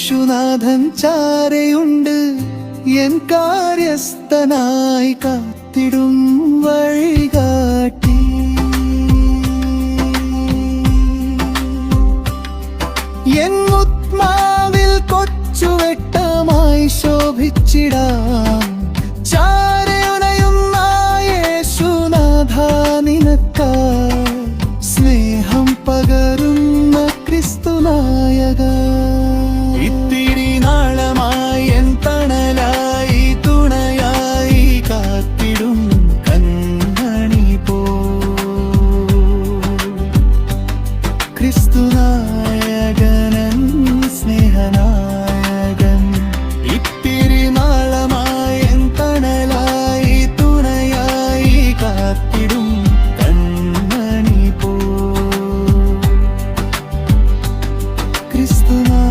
യേശുനാഥൻ ചാരയുണ്ട്, എൻ കാര്യസ്ഥനായി കാത്തിടും വഴികാട്ടി. എൻ ആത്മാവിൽ കൊച്ചുവെട്ടമായി ശോഭിച്ചിടാം, ചാരയുണയുന്ന യേശുനാഥ നിനക്കായി സ്നേഹം പകരുന്ന ക്രിസ്തുനായക. ഇത്തിരി നാളമായി എൻ തണലായി തുണയായി കാത്തിടും കൺമണി പോ ക്രിസ്തുനായകനൻ സ്നേഹനായകൻ. ഇത്തിരി നാളമായി എൻ തണലായി തുണയായി കാത്തിടും കൺമണി പോ ക്രിസ്തുനാ